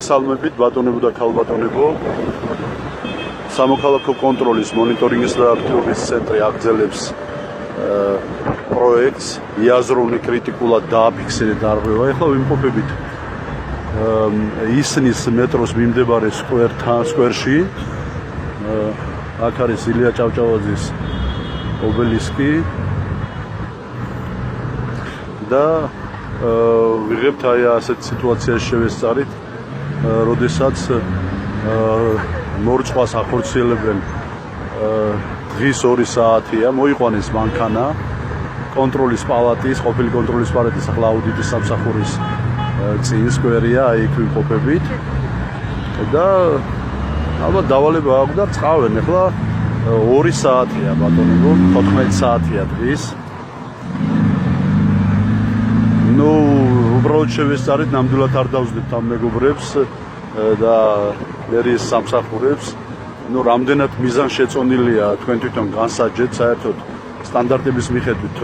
მოგესალმებით ბატონებო და ქალბატონებო. სამოქალაქო კონტროლის მონიტორინგის და აქტიობის ცენტრი აგრძელებს პროექტს იაზროვნი კრიტიკულად დააფიქსირე დარღვევა. ეხლა ვიმყოფებით ისნის მეტროს მიმდებარე სკვერში. აქ არის ილია ჭავჭავაძის ობელისკი და ვიღებთ აი ასეთ სიტუაციაში შევესწარით, როდესაც მორწყვას ახორციელებენ დღის 2 საათია, მოიყვანეს მანქანა კონტროლის პალატის, ყოფილი კონტროლის პალატის, ახლა აუდიტის სამსახურის წინ სკვერია, აი იქ ვიმყოფებით და ალბათ დავალება აქვს და წავენ. ახლა 2 საათია ბატონებო, 14 საათია დღის. ნუ უბრალოდ შევესწარით, ნამდვილად არ დავსვდით ამ მეგობრებს და მერიის სამსახურებს. ნუ რამდენად მიზანშეწონილია თქვენ თვითონ განსაჯეთ, საერთოდ სტანდარტების მიხედვით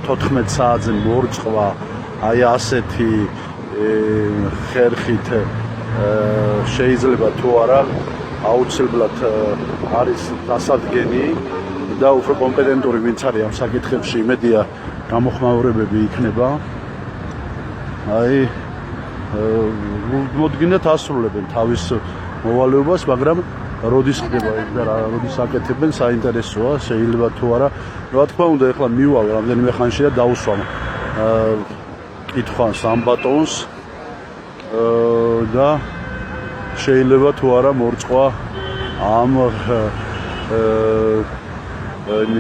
14 საათზე მორწყვა აი ასეთი ხერხით შეიძლება თუ არა აუცილებლად არის დასადგენი და უფრო კომპეტენტური ვინც არის ამ საკითხებში, იმედია გამოხმაურებები იქნება. აი მოდგინეთ ასრულებენ თავის მოვალეობას, მაგრამ როდის ხდება ეს და როდის აკეთებენ საინტერესოა, შეიძლება თუ არა. რა თქმა უნდა, ეხლა მივალ რამდენიმე ხანშია დაუსვამ კითხვას ამ ბატონს და შეიძლება თუ არა მორწყვა ამ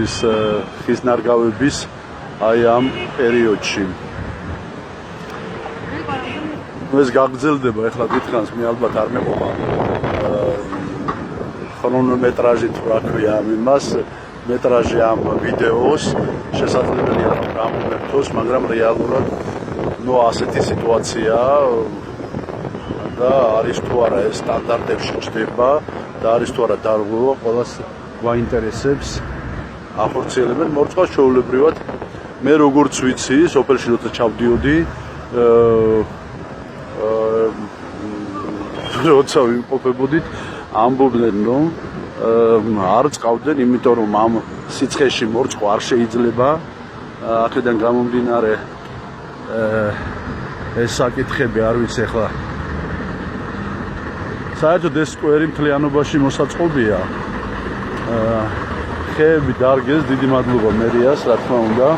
ის ხის ნარგავების აი ამ პერიოდში. ეს გაგრძელდება, ეხლა გითხანს, მე ალბათ არ მეყოფა ქრონომეტრაჟი თუ რა ქვია იმას, მეტრაჟი ამ ვიდეოს, შესაძლებელია რომ გამომერთოს, მაგრამ რეალურად ნუ ასეთი სიტუაცია და არის თუ არა ეს სტანდარტებში ჩდება და არის თუ არა დარღვევა, ყველას გვაინტერესებს ახორციელებენ მორწყვა ჩვეულებრივად. მე როგორც ვიცი, სოფელში როცა ჩავდიოდი, როცა ვიმყოფებოდით, ამბობდნენ რომ არ წავდნენ, იმიტომ რომ ამ სიცხეში მორწყვა არ შეიძლება. აქედან გამომდინარე ეს საკითხები არ ვიცი ახლა. საერთოდ ეს სკვერი მთლიანობაში მოსაწყობია. ხეები დარგეს, დიდი მადლობა მერიას, რა თქმა უნდა.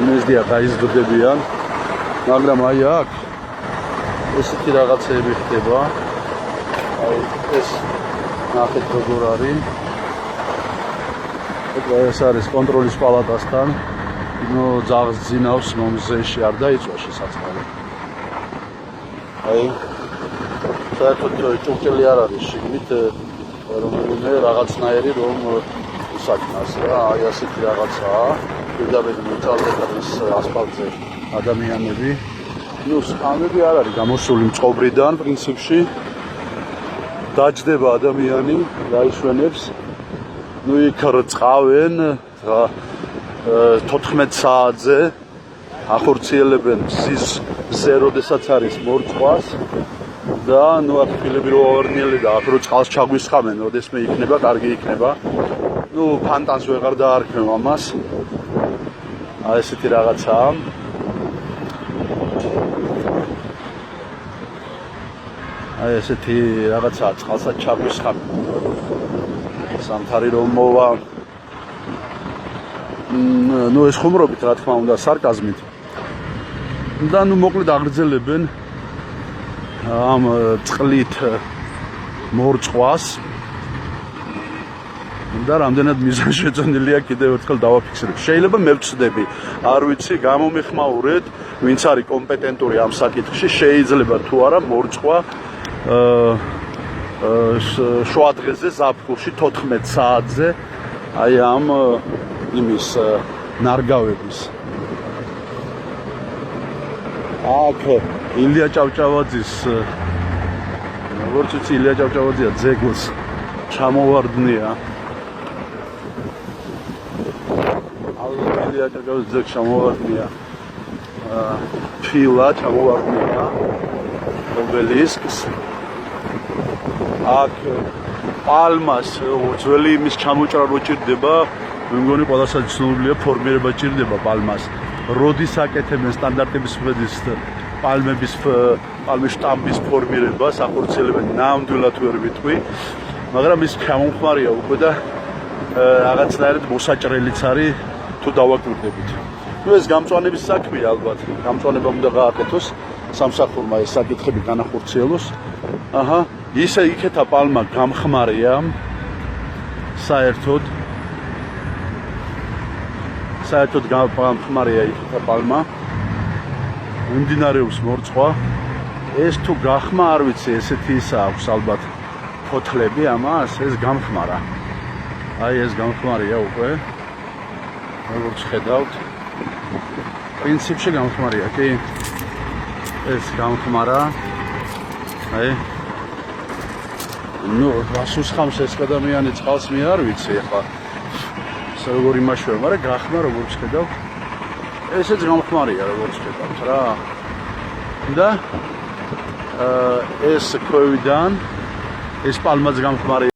იმედია გაიზრდებიან, მაგრამ აი აქ ესეთი რაღაცები ხდება. აი ეს ნახეთ როგორ არის. ეს არის კონტროლის პალატასთან. ნუ ძაღლს ძინავს, მომზეში არ დაიწვა შესაძლოა. აი საერთოდ ჭურჭელი არ არის შიგნით, რომელიმე რაღაცნაირი რომ უსაქმას რა, აი ასეთი რაღაცაა. პირდაპირ მოწალდების ასფალტზე ადამიანები. ნუ სკამები არ არის გამოსული მწყობრიდან პრინციპში. დაჯდება ადამიანი, დაიშვენებს. ნუ იქ წავენ 14 საათზე ახორციელებენ მზზე, როდესაც არის მორწყვას და ნუ აქ ფილები რო ავარდნიელი და აქ რო წყალს ჩაგვისხამენ, როდესმე იქნება, კარგი იქნება. ნუ ფანტანს ვეღარ დაარქმევ ამას. აი ესეთი რაღაცაა. აი ესეთი რაღაცაა, წყალსაც ჩაგვისხამენ. სამთარი რომ მოვა. ნუ ეს ხუმრობით, რა თქმა უნდა, სარკაზმით. და ნუ მოკლედ აგრძელებენ ამ წყლით მორწყვას და რამდენად მიზანშეწონილია კიდევ ერთხელ დავაფიქსირებ. შეიძლება მე ვწდები, არ ვიცი, გამომიხმაურეთ, ვინც არის კომპეტენტური ამ საკითხში, შეიძლება თუ არა მორწყვა შუა დღეზე ზაფხულში 14 საათზე აი ამ იმის ნარგავების. აქ ილია ჭავჭავაძის, როგორც ვიცი, ილია ჭავჭავაძია ძეგლს ჩამოვარდნია. ილია ჭავჭავაძის ძეგლს ჩამოვარდნია. ფილა ჩამოვარდნია ობელისკს. აქ პალმას ძველი იმის ჩამოჭრა რო ჭირდება, მე მგონი ყველასაც ცნობილია ფორმირება ჭირდება პალმას. როდის აკეთებენ სტანდარტების პალმების შტამპის ფორმირება, ახორციელებენ ნამდვილად ვერ ვიტყვი, მაგრამ ის გამომხმარია უკვე და რაღაცნაირად მოსაჭრელიც არის თუ დავაკვირდებით. ნუ ეს გამწვანების საქმეა ალბათ. გამწვანება უნდა გააკეთოს, სამსახურმა ეს საკითხები განახორციელოს. აჰა, ისე იქეთა პალმა გამხმარია საერთოდ გამხმარია იქეთა პალმა. მიმდინარეობს მორწვა. ეს თუ გახმა არ ვიცი, ესეთი ისა აქვს ალბათ ფოთლები ამას, ეს გამხმარა. აი ეს გამხმარია უკვე. როგორც ხედავთ, პრინციპში გამხმარია, კი? ეს გამხმარა. აი ნუ რასუს ხამს ეს ადამიანი წყალს მე არ ვიცი ახლა. როგორ იმაშვება, მაგრამ გახმა როგორც ხედავთ. ესეც გამხმარია როგორც ხედავთ რა. და ეს ქვევიდან ეს პალმაც გამხმარია.